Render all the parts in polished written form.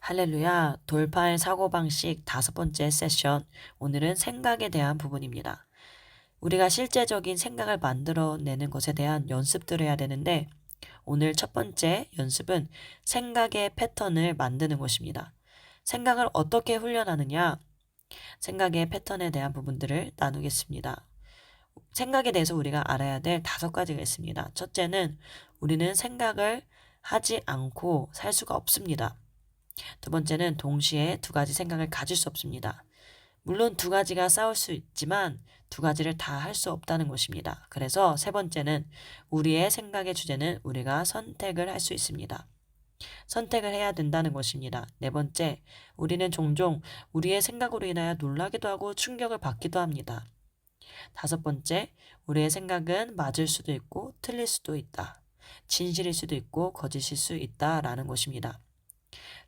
할렐루야, 돌파의 사고방식 5번째 세션. 오늘은 생각에 대한 부분입니다. 우리가 실제적인 생각을 만들어내는 것에 대한 연습들을 해야 되는데, 오늘 첫 번째 연습은 생각의 패턴을 만드는 것입니다. 생각을 어떻게 훈련하느냐? 생각의 패턴에 대한 부분들을 나누겠습니다. 생각에 대해서 우리가 알아야 될 5가지가 있습니다. 첫째는 우리는 생각을 하지 않고 살 수가 없습니다. 두 번째는 동시에 2가지 생각을 가질 수 없습니다. 물론 2가지가 싸울 수 있지만 2가지를 다 할 수 없다는 것입니다. 그래서 세 번째는 우리의 생각의 주제는 우리가 선택을 할 수 있습니다. 선택을 해야 된다는 것입니다. 네 번째, 우리는 종종 우리의 생각으로 인하여 놀라기도 하고 충격을 받기도 합니다. 5번째, 우리의 생각은 맞을 수도 있고 틀릴 수도 있다. 진실일 수도 있고 거짓일 수 있다라는 것입니다.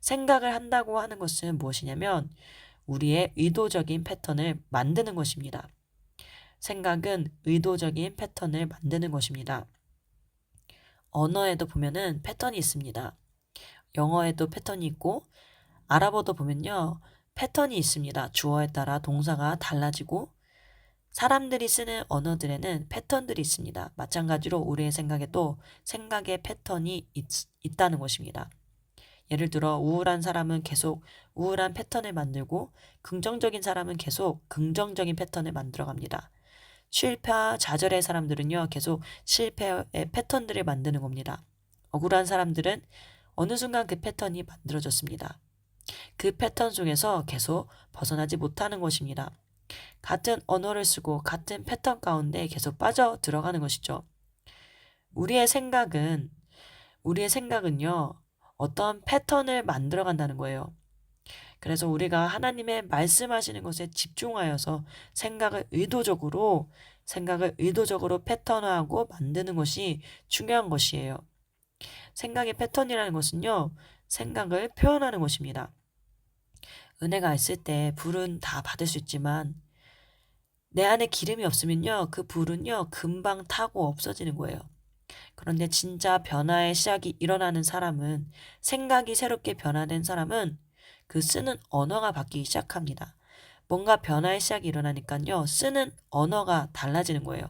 생각을 한다고 하는 것은 무엇이냐면 우리의 의도적인 패턴을 만드는 것입니다. 생각은 의도적인 패턴을 만드는 것입니다. 언어에도 보면은 패턴이 있습니다. 영어에도 패턴이 있고 아랍어도 보면요. 패턴이 있습니다. 주어에 따라 동사가 달라지고 사람들이 쓰는 언어들에는 패턴들이 있습니다. 마찬가지로 우리의 생각에도 생각의 패턴이 있다는 것입니다. 예를 들어 우울한 사람은 계속 우울한 패턴을 만들고 긍정적인 사람은 계속 긍정적인 패턴을 만들어갑니다. 실패와 좌절의 사람들은요 계속 실패의 패턴들을 만드는 겁니다. 억울한 사람들은 어느 순간 그 패턴이 만들어졌습니다. 그 패턴 속에서 계속 벗어나지 못하는 것입니다. 같은 언어를 쓰고 같은 패턴 가운데 계속 빠져 들어가는 것이죠. 우리의 생각은요 어떤 패턴을 만들어 간다는 거예요. 그래서 우리가 하나님의 말씀하시는 것에 집중하여서 생각을 의도적으로 패턴화하고 만드는 것이 중요한 것이에요. 생각의 패턴이라는 것은요, 생각을 표현하는 것입니다. 은혜가 있을 때 불은 다 받을 수 있지만 내 안에 기름이 없으면요, 그 불은요, 금방 타고 없어지는 거예요. 그런데 진짜 변화의 시작이 일어나는 사람은 생각이 새롭게 변화된 사람은 그 쓰는 언어가 바뀌기 시작합니다. 뭔가 변화의 시작이 일어나니까요. 쓰는 언어가 달라지는 거예요.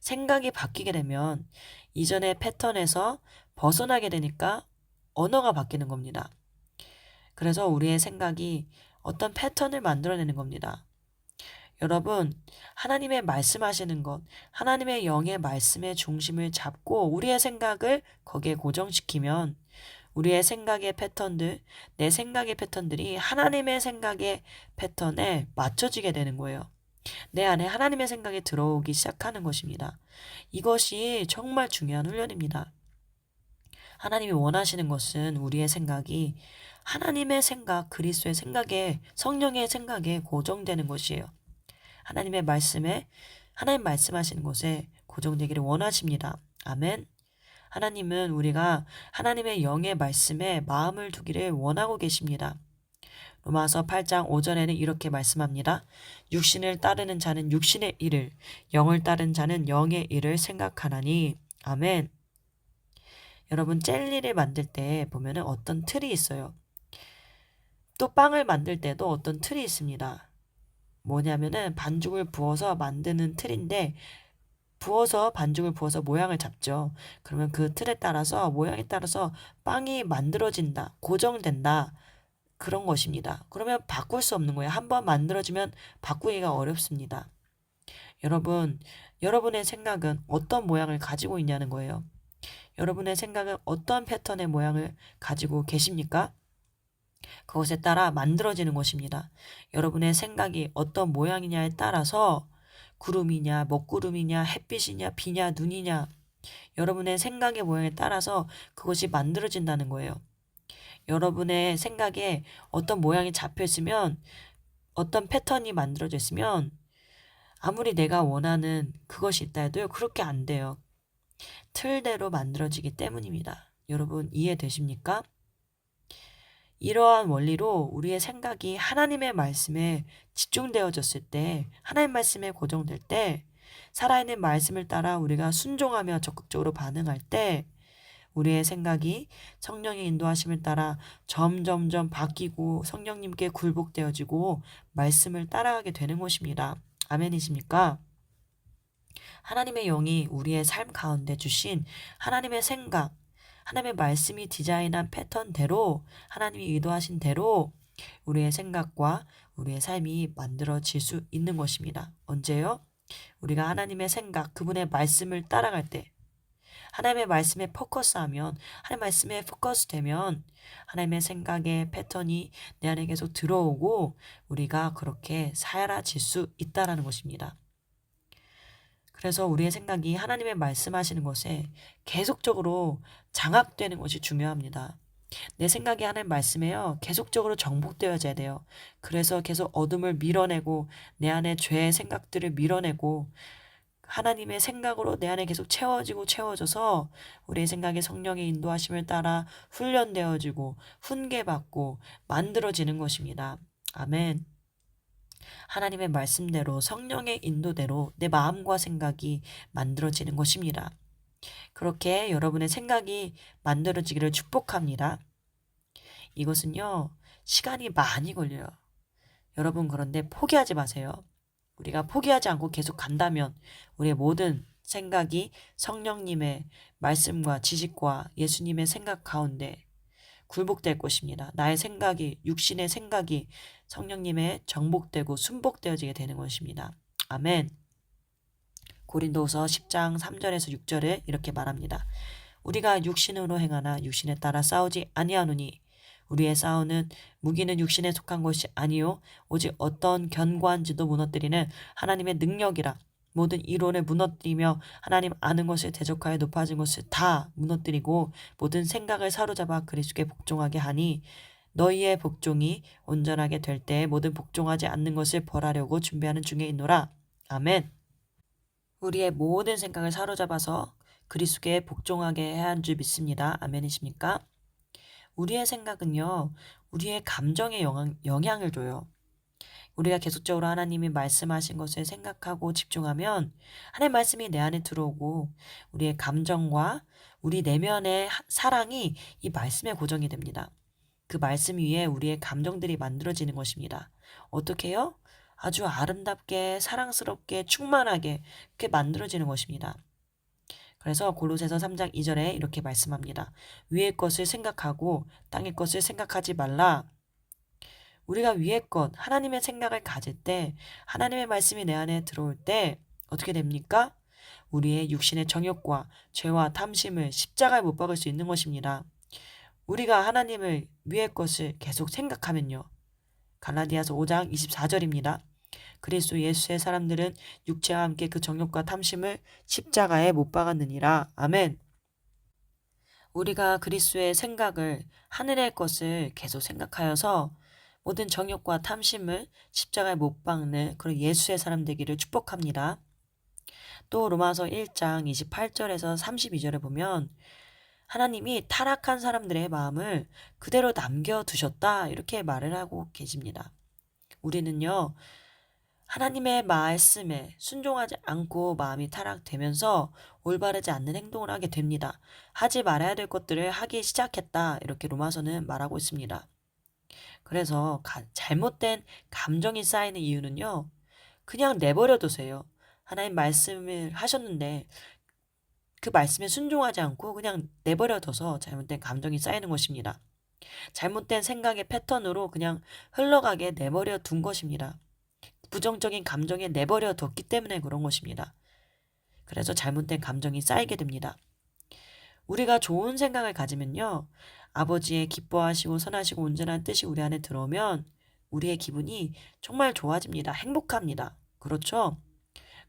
생각이 바뀌게 되면 이전의 패턴에서 벗어나게 되니까 언어가 바뀌는 겁니다. 그래서 우리의 생각이 어떤 패턴을 만들어내는 겁니다. 여러분, 하나님의 말씀하시는 것, 하나님의 영의 말씀의 중심을 잡고 우리의 생각을 거기에 고정시키면 우리의 생각의 패턴들, 내 생각의 패턴들이 하나님의 생각의 패턴에 맞춰지게 되는 거예요. 내 안에 하나님의 생각이 들어오기 시작하는 것입니다. 이것이 정말 중요한 훈련입니다. 하나님이 원하시는 것은 우리의 생각이 하나님의 생각, 그리스도의 생각에, 성령의 생각에 고정되는 것이에요. 하나님 말씀하시는 곳에 고정되기를 원하십니다. 아멘. 하나님은 우리가 하나님의 영의 말씀에 마음을 두기를 원하고 계십니다. 로마서 8장 5절에는 이렇게 말씀합니다. 육신을 따르는 자는 육신의 일을, 영을 따르는 자는 영의 일을 생각하나니. 아멘. 여러분 젤리를 만들 때 보면은 어떤 틀이 있어요. 또 빵을 만들 때도 어떤 틀이 있습니다. 뭐냐면은 반죽을 부어서 만드는 틀인데 반죽을 부어서 모양을 잡죠. 그러면 그 틀에 따라서 모양에 따라서 빵이 만들어진다, 고정된다. 그런 것입니다. 그러면 바꿀 수 없는 거예요. 한번 만들어지면 바꾸기가 어렵습니다. 여러분의 생각은 어떤 모양을 가지고 있냐는 거예요. 여러분의 생각은 어떤 패턴의 모양을 가지고 계십니까? 그것에 따라 만들어지는 것입니다. 여러분의 생각이 어떤 모양이냐에 따라서 구름이냐, 먹구름이냐, 햇빛이냐, 비냐, 눈이냐, 여러분의 생각의 모양에 따라서 그것이 만들어진다는 거예요. 여러분의 생각에 어떤 모양이 잡혀 있으면, 어떤 패턴이 만들어져 있으면 아무리 내가 원하는 그것이 있다 해도요, 그렇게 안 돼요. 틀대로 만들어지기 때문입니다. 여러분 이해되십니까? 이러한 원리로 우리의 생각이 하나님의 말씀에 집중되어졌을 때, 하나님 말씀에 고정될 때, 살아있는 말씀을 따라 우리가 순종하며 적극적으로 반응할 때 우리의 생각이 성령의 인도하심을 따라 점점점 바뀌고 성령님께 굴복되어지고 말씀을 따라가게 되는 것입니다. 아멘이십니까? 하나님의 영이 우리의 삶 가운데 주신 하나님의 생각, 하나님의 말씀이 디자인한 패턴대로 하나님이 의도하신 대로 우리의 생각과 우리의 삶이 만들어질 수 있는 것입니다. 언제요? 우리가 하나님의 생각, 그분의 말씀을 따라갈 때, 하나님의 말씀에 포커스하면, 하나님의 말씀에 포커스 되면 하나님의 생각의 패턴이 내 안에 계속 들어오고 우리가 그렇게 사라질 수 있다라는 것입니다. 그래서 우리의 생각이 하나님의 말씀하시는 것에 계속적으로 장악되는 것이 중요합니다. 내 생각이 하나님 말씀에요. 계속적으로 정복되어져야 돼요. 그래서 계속 어둠을 밀어내고 내 안에 죄의 생각들을 밀어내고 하나님의 생각으로 내 안에 계속 채워져서 우리의 생각이 성령의 인도하심을 따라 훈련되어지고 훈계받고 만들어지는 것입니다. 아멘. 하나님의 말씀대로 성령의 인도대로 내 마음과 생각이 만들어지는 것입니다. 그렇게 여러분의 생각이 만들어지기를 축복합니다. 이것은요, 시간이 많이 걸려요. 여러분, 그런데 포기하지 마세요. 우리가 포기하지 않고 계속 간다면 우리의 모든 생각이 성령님의 말씀과 지식과 예수님의 생각 가운데 굴복될 것입니다. 나의 생각이, 육신의 생각이 성령님의 정복되고 순복되어지게 되는 것입니다. 아멘. 고린도후서 10장 3절에서 6절에 이렇게 말합니다. 우리가 육신으로 행하나 육신에 따라 싸우지 아니하노니 우리의 싸우는 무기는 육신에 속한 것이 아니요 오직 어떤 견고한지도 무너뜨리는 하나님의 능력이라. 모든 이론을 무너뜨리며 하나님 아는 것을 대적하여 높아진 것을 다 무너뜨리고 모든 생각을 사로잡아 그리스도께 복종하게 하니 너희의 복종이 온전하게 될 때 모든 복종하지 않는 것을 벌하려고 준비하는 중에 있노라. 아멘. 우리의 모든 생각을 사로잡아서 그리스도께 복종하게 해야 한 줄 믿습니다. 아멘이십니까? 우리의 생각은요, 우리의 감정에 영향을 줘요. 우리가 계속적으로 하나님이 말씀하신 것을 생각하고 집중하면 하나님의 말씀이 내 안에 들어오고 우리의 감정과 우리 내면의 사랑이 이 말씀에 고정이 됩니다. 그 말씀 위에 우리의 감정들이 만들어지는 것입니다. 어떻게 해요? 아주 아름답게 사랑스럽게 충만하게 그렇게 만들어지는 것입니다. 그래서 골로새서 3장 2절에 이렇게 말씀합니다. 위의 것을 생각하고 땅의 것을 생각하지 말라. 우리가 위의 것, 하나님의 생각을 가질 때 하나님의 말씀이 내 안에 들어올 때 어떻게 됩니까? 우리의 육신의 정욕과 죄와 탐심을 십자가에 못 박을 수 있는 것입니다. 우리가 하나님을 위의 것을 계속 생각하면요. 갈라디아서 5장 24절입니다. 그리스도 예수의 사람들은 육체와 함께 그 정욕과 탐심을 십자가에 못 박았느니라. 아멘. 우리가 그리스도의 생각을 하늘의 것을 계속 생각하여서 모든 정욕과 탐심을 십자가에 못 박는 그런 예수의 사람 되기를 축복합니다. 또 로마서 1장 28절에서 32절에 보면 하나님이 타락한 사람들의 마음을 그대로 남겨두셨다 이렇게 말을 하고 계십니다. 우리는요. 하나님의 말씀에 순종하지 않고 마음이 타락되면서 올바르지 않는 행동을 하게 됩니다. 하지 말아야 될 것들을 하기 시작했다 이렇게 로마서는 말하고 있습니다. 그래서 잘못된 감정이 쌓이는 이유는요. 그냥 내버려 두세요. 하나님 말씀을 하셨는데 그 말씀에 순종하지 않고 그냥 내버려 둬서 잘못된 감정이 쌓이는 것입니다. 잘못된 생각의 패턴으로 그냥 흘러가게 내버려 둔 것입니다. 부정적인 감정에 내버려 뒀기 때문에 그런 것입니다. 그래서 잘못된 감정이 쌓이게 됩니다. 우리가 좋은 생각을 가지면요. 아버지의 기뻐하시고 선하시고 온전한 뜻이 우리 안에 들어오면 우리의 기분이 정말 좋아집니다. 행복합니다. 그렇죠?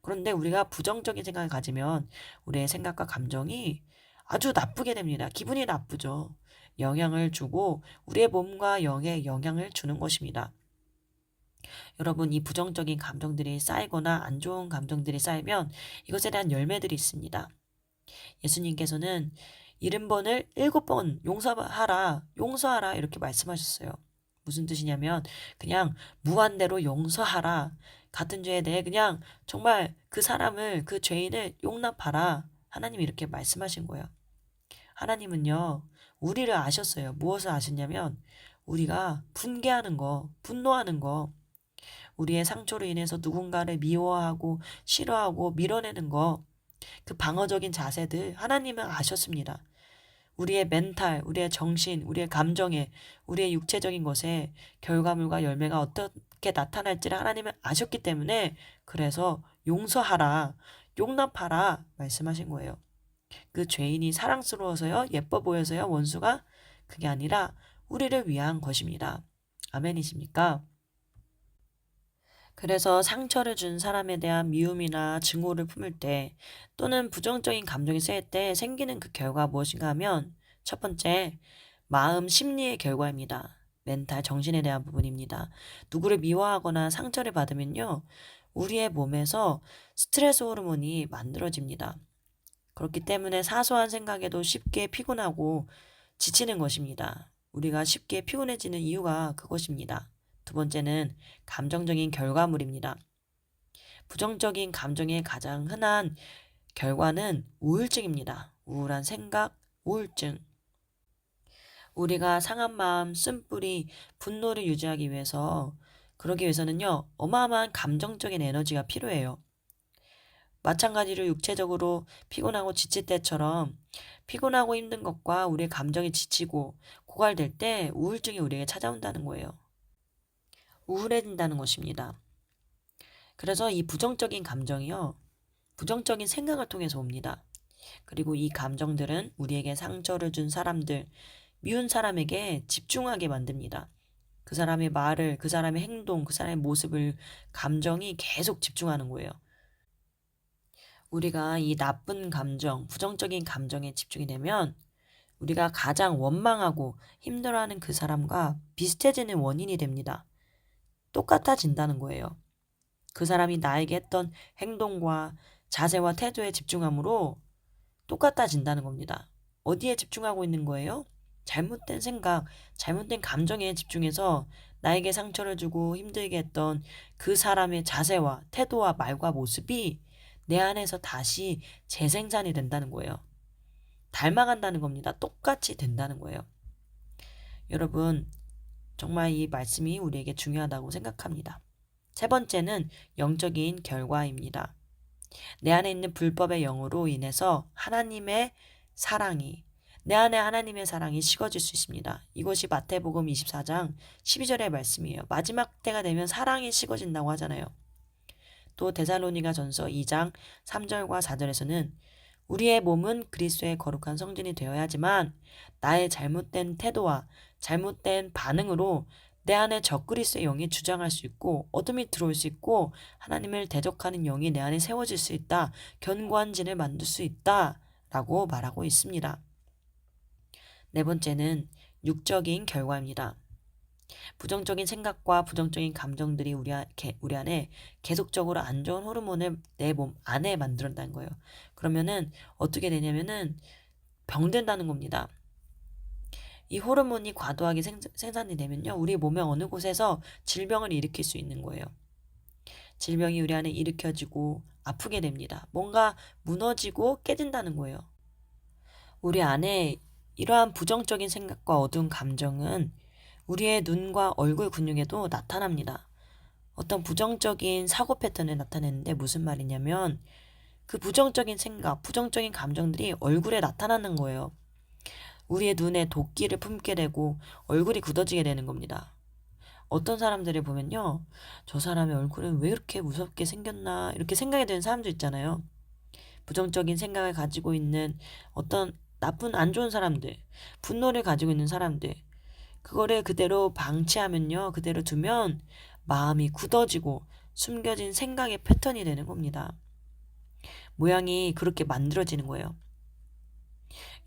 그런데 우리가 부정적인 생각을 가지면 우리의 생각과 감정이 아주 나쁘게 됩니다. 기분이 나쁘죠. 영향을 주고 우리의 몸과 영에 영향을 주는 것입니다. 여러분, 이 부정적인 감정들이 쌓이거나 안 좋은 감정들이 쌓이면 이것에 대한 열매들이 있습니다. 예수님께서는 70번을 7번 용서하라 이렇게 말씀하셨어요. 무슨 뜻이냐면 그냥 무한대로 용서하라. 같은 죄에 대해 그냥 정말 그 사람을 그 죄인을 용납하라. 하나님이 이렇게 말씀하신 거예요. 하나님은요, 우리를 아셨어요. 무엇을 아셨냐면, 우리가 분개하는 거, 분노하는 거, 우리의 상처로 인해서 누군가를 미워하고 싫어하고 밀어내는 거, 그 방어적인 자세들 하나님은 아셨습니다. 우리의 멘탈, 우리의 정신, 우리의 감정에, 우리의 육체적인 것에 결과물과 열매가 어떻게 나타날지를 하나님은 아셨기 때문에 그래서 용서하라, 용납하라 말씀하신 거예요. 그 죄인이 사랑스러워서요, 예뻐 보여서요, 원수가 그게 아니라 우리를 위한 것입니다. 아멘이십니까? 그래서 상처를 준 사람에 대한 미움이나 증오를 품을 때 또는 부정적인 감정이 쌓일 때 생기는 그 결과 무엇인가 하면 첫 번째, 마음 심리의 결과입니다. 멘탈, 정신에 대한 부분입니다. 누구를 미워하거나 상처를 받으면요, 우리의 몸에서 스트레스 호르몬이 만들어집니다. 그렇기 때문에 사소한 생각에도 쉽게 피곤하고 지치는 것입니다. 우리가 쉽게 피곤해지는 이유가 그것입니다. 두 번째는 감정적인 결과물입니다. 부정적인 감정의 가장 흔한 결과는 우울증입니다. 우울한 생각, 우울증. 우리가 상한 마음, 쓴뿌리, 분노를 유지하기 위해서 그러기 위해서는요, 어마어마한 감정적인 에너지가 필요해요. 마찬가지로 육체적으로 피곤하고 지칠 때처럼 피곤하고 힘든 것과 우리의 감정이 지치고 고갈될 때 우울증이 우리에게 찾아온다는 거예요. 우울해진다는 것입니다. 그래서 이 부정적인 감정이요, 부정적인 생각을 통해서 옵니다. 그리고 이 감정들은 우리에게 상처를 준 사람들, 미운 사람에게 집중하게 만듭니다. 그 사람의 말을, 그 사람의 행동, 그 사람의 모습을 감정이 계속 집중하는 거예요. 우리가 이 나쁜 감정, 부정적인 감정에 집중이 되면 우리가 가장 원망하고 힘들어하는 그 사람과 비슷해지는 원인이 됩니다. 똑같아진다는 거예요. 그 사람이 나에게 했던 행동과 자세와 태도에 집중함으로 똑같아진다는 겁니다. 어디에 집중하고 있는 거예요? 잘못된 생각, 잘못된 감정에 집중해서 나에게 상처를 주고 힘들게 했던 그 사람의 자세와 태도와 말과 모습이 내 안에서 다시 재생산이 된다는 거예요. 닮아간다는 겁니다. 똑같이 된다는 거예요. 여러분, 정말 이 말씀이 우리에게 중요하다고 생각합니다. 세 번째는 영적인 결과입니다. 내 안에 있는 불법의 영으로 인해서 내 안에 하나님의 사랑이 식어질 수 있습니다. 이것이 마태복음 24장 12절의 말씀이에요. 마지막 때가 되면 사랑이 식어진다고 하잖아요. 또 데살로니가 전서 2장 3절과 4절에서는 우리의 몸은 그리스도의 거룩한 성전이 되어야 하지만 나의 잘못된 태도와 잘못된 반응으로 내 안에 적그리스도의 영이 주장할 수 있고 어둠이 들어올 수 있고 하나님을 대적하는 영이 내 안에 세워질 수 있다. 견고한 진을 만들 수 있다. 라고 말하고 있습니다. 네 번째는 육적인 결과입니다. 부정적인 생각과 부정적인 감정들이 우리 안에 계속적으로 안 좋은 호르몬을 내 몸 안에 만들어낸다는 거예요. 그러면은 어떻게 되냐면은 병든다는 겁니다. 이 호르몬이 과도하게 생산이 되면요, 우리 몸의 어느 곳에서 질병을 일으킬 수 있는 거예요. 질병이 우리 안에 일으켜지고 아프게 됩니다. 뭔가 무너지고 깨진다는 거예요. 우리 안에 이러한 부정적인 생각과 어두운 감정은 우리의 눈과 얼굴 근육에도 나타납니다. 어떤 부정적인 사고 패턴을 나타내는데 무슨 말이냐면 그 부정적인 생각, 부정적인 감정들이 얼굴에 나타나는 거예요. 우리의 눈에 도끼를 품게 되고 얼굴이 굳어지게 되는 겁니다. 어떤 사람들을 보면요, 저 사람의 얼굴은 왜 이렇게 무섭게 생겼나 이렇게 생각이 드는 사람도 있잖아요. 부정적인 생각을 가지고 있는 어떤 나쁜 안 좋은 사람들, 분노를 가지고 있는 사람들, 그거를 그대로 방치하면요, 그대로 두면 마음이 굳어지고 숨겨진 생각의 패턴이 되는 겁니다. 모양이 그렇게 만들어지는 거예요.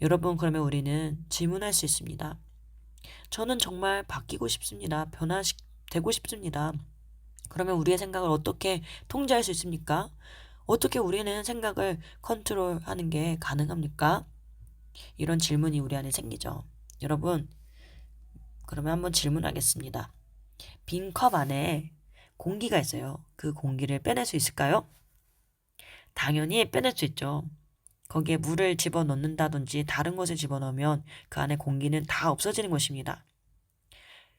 여러분, 그러면 우리는 질문할 수 있습니다. 저는 정말 바뀌고 싶습니다. 변화되고 싶습니다. 그러면 우리의 생각을 어떻게 통제할 수 있습니까? 어떻게 우리는 생각을 컨트롤하는 게 가능합니까? 이런 질문이 우리 안에 생기죠. 여러분, 그러면 한번 질문하겠습니다. 빈 컵 안에 공기가 있어요. 그 공기를 빼낼 수 있을까요? 당연히 빼낼 수 있죠. 거기에 물을 집어넣는다든지 다른 것을 집어넣으면 그 안에 공기는 다 없어지는 것입니다.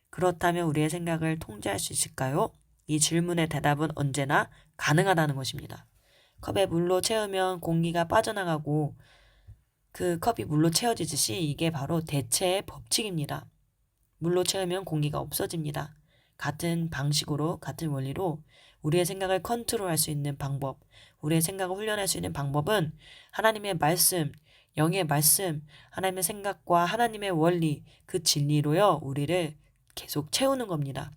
그렇다면 우리의 생각을 통제할 수 있을까요? 이 질문의 대답은 언제나 가능하다는 것입니다. 컵에 물로 채우면 공기가 빠져나가고 그 컵이 물로 채워지듯이 이게 바로 대체의 법칙입니다. 물로 채우면 공기가 없어집니다. 같은 방식으로, 같은 원리로 우리의 생각을 컨트롤할 수 있는 방법, 우리의 생각을 훈련할 수 있는 방법은 하나님의 말씀, 영의 말씀, 하나님의 생각과 하나님의 원리, 그 진리로요, 우리를 계속 채우는 겁니다.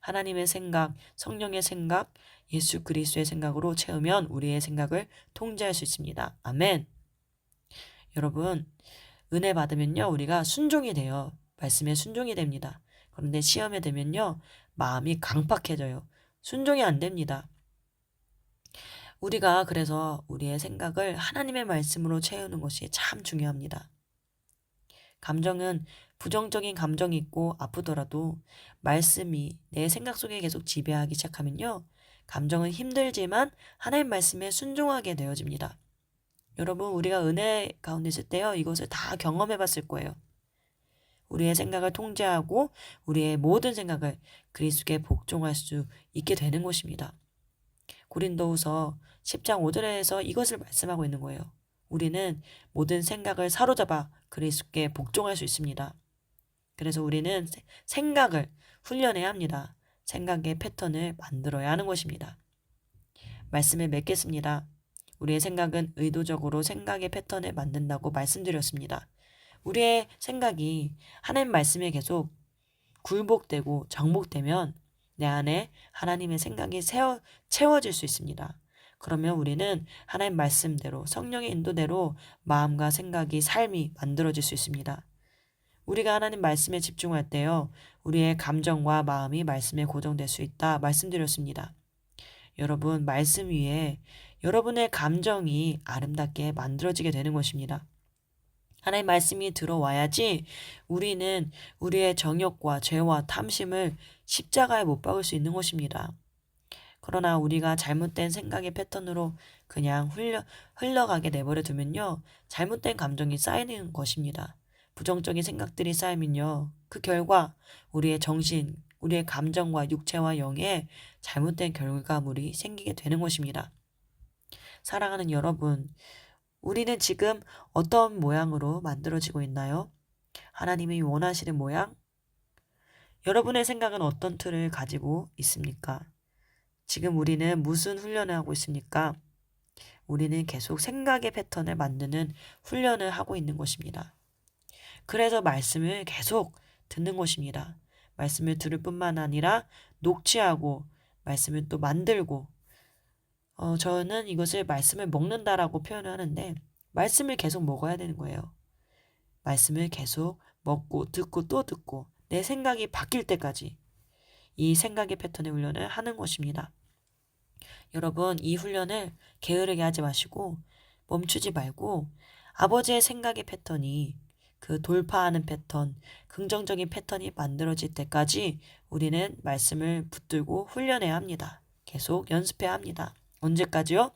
하나님의 생각, 성령의 생각, 예수 그리스도의 생각으로 채우면 우리의 생각을 통제할 수 있습니다. 아멘. 여러분, 은혜 받으면요, 우리가 순종이 돼요. 말씀에 순종이 됩니다. 그런데 시험에 되면요, 마음이 강팍해져요. 순종이 안 됩니다. 우리가 그래서 우리의 생각을 하나님의 말씀으로 채우는 것이 참 중요합니다. 감정은 부정적인 감정이 있고 아프더라도 말씀이 내 생각 속에 계속 지배하기 시작하면요, 감정은 힘들지만 하나님 말씀에 순종하게 되어집니다. 여러분, 우리가 은혜 가운데 있을 때요, 이것을 다 경험해 봤을 거예요. 우리의 생각을 통제하고 우리의 모든 생각을 그리스도께 복종할 수 있게 되는 것입니다. 고린도후서 10장 5절에서 이것을 말씀하고 있는 거예요. 우리는 모든 생각을 사로잡아 그리스도께 복종할 수 있습니다. 그래서 우리는 생각을 훈련해야 합니다. 생각의 패턴을 만들어야 하는 것입니다. 말씀을 맺겠습니다. 우리의 생각은 의도적으로 생각의 패턴을 만든다고 말씀드렸습니다. 우리의 생각이 하나님 말씀에 계속 굴복되고 정복되면 내 안에 하나님의 생각이 채워질 수 있습니다. 그러면 우리는 하나님 말씀대로 성령의 인도대로 마음과 생각이 삶이 만들어질 수 있습니다. 우리가 하나님 말씀에 집중할 때요, 우리의 감정과 마음이 말씀에 고정될 수 있다 말씀드렸습니다. 여러분, 말씀 위에 여러분의 감정이 아름답게 만들어지게 되는 것입니다. 하나님 말씀이 들어와야지 우리는 우리의 정욕과 죄와 탐심을 십자가에 못 박을 수 있는 것입니다. 그러나 우리가 잘못된 생각의 패턴으로 그냥 흘러가게 내버려 두면요, 잘못된 감정이 쌓이는 것입니다. 부정적인 생각들이 쌓이면요, 그 결과 우리의 정신, 우리의 감정과 육체와 영에 잘못된 결과물이 생기게 되는 것입니다. 사랑하는 여러분, 우리는 지금 어떤 모양으로 만들어지고 있나요? 하나님이 원하시는 모양? 여러분의 생각은 어떤 틀을 가지고 있습니까? 지금 우리는 무슨 훈련을 하고 있습니까? 우리는 계속 생각의 패턴을 만드는 훈련을 하고 있는 것입니다. 그래서 말씀을 계속 듣는 것입니다. 말씀을 들을 뿐만 아니라 녹취하고 말씀을 또 만들고, 저는 이것을 말씀을 먹는다라고 표현을 하는데, 말씀을 계속 먹어야 되는 거예요. 말씀을 계속 먹고 듣고 또 듣고 내 생각이 바뀔 때까지 이 생각의 패턴의 훈련을 하는 것입니다. 여러분, 이 훈련을 게으르게 하지 마시고 멈추지 말고 아버지의 생각의 패턴이 그 돌파하는 패턴, 긍정적인 패턴이 만들어질 때까지 우리는 말씀을 붙들고 훈련해야 합니다. 계속 연습해야 합니다. 언제까지요?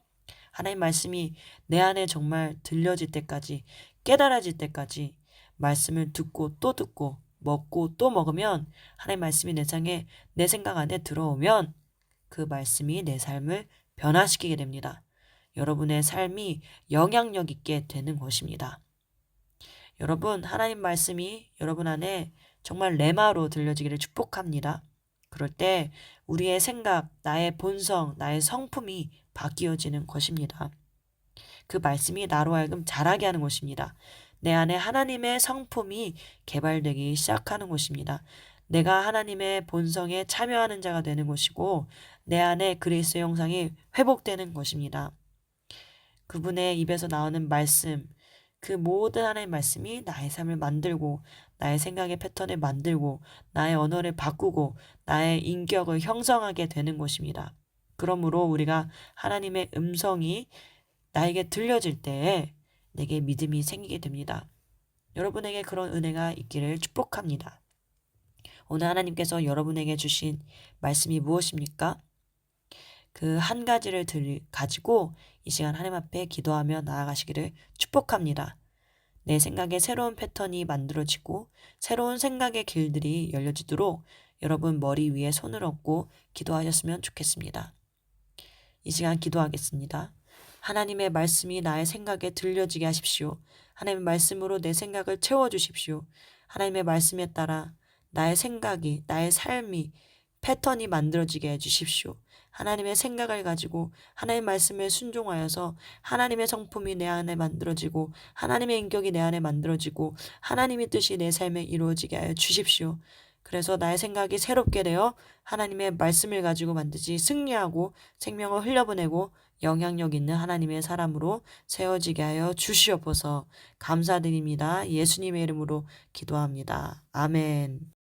하나님 말씀이 내 안에 정말 들려질 때까지, 깨달아질 때까지 말씀을 듣고 또 듣고 먹고 또 먹으면 하나님 말씀이 내 생각 안에 들어오면 그 말씀이 내 삶을 변화시키게 됩니다. 여러분의 삶이 영향력 있게 되는 것입니다. 여러분, 하나님 말씀이 여러분 안에 정말 레마로 들려지기를 축복합니다. 그럴 때 우리의 생각, 나의 본성, 나의 성품이 바뀌어지는 것입니다. 그 말씀이 나로 하여금 자라게 하는 것입니다. 내 안에 하나님의 성품이 개발되기 시작하는 것입니다. 내가 하나님의 본성에 참여하는 자가 되는 것이고 내 안에 그리스도의 형상이 회복되는 것입니다. 그분의 입에서 나오는 말씀, 그 모든 하나님의 말씀이 나의 삶을 만들고 나의 생각의 패턴을 만들고 나의 언어를 바꾸고 나의 인격을 형성하게 되는 것입니다. 그러므로 우리가 하나님의 음성이 나에게 들려질 때에 내게 믿음이 생기게 됩니다. 여러분에게 그런 은혜가 있기를 축복합니다. 오늘 하나님께서 여러분에게 주신 말씀이 무엇입니까? 그 한 가지를 가지고 이 시간 하나님 앞에 기도하며 나아가시기를 축복합니다. 내 생각에 새로운 패턴이 만들어지고 새로운 생각의 길들이 열려지도록 여러분 머리 위에 손을 얹고 기도하셨으면 좋겠습니다. 이 시간 기도하겠습니다. 하나님의 말씀이 나의 생각에 들려지게 하십시오. 하나님의 말씀으로 내 생각을 채워주십시오. 하나님의 말씀에 따라 나의 생각이, 나의 삶이, 패턴이 만들어지게 해주십시오. 하나님의 생각을 가지고 하나님의 말씀에 순종하여서 하나님의 성품이 내 안에 만들어지고 하나님의 인격이 내 안에 만들어지고 하나님의 뜻이 내 삶에 이루어지게 하여 주십시오. 그래서 나의 생각이 새롭게 되어 하나님의 말씀을 가지고 반드시 승리하고 생명을 흘려보내고 영향력 있는 하나님의 사람으로 세워지게 하여 주시옵소서. 감사드립니다. 예수님의 이름으로 기도합니다. 아멘.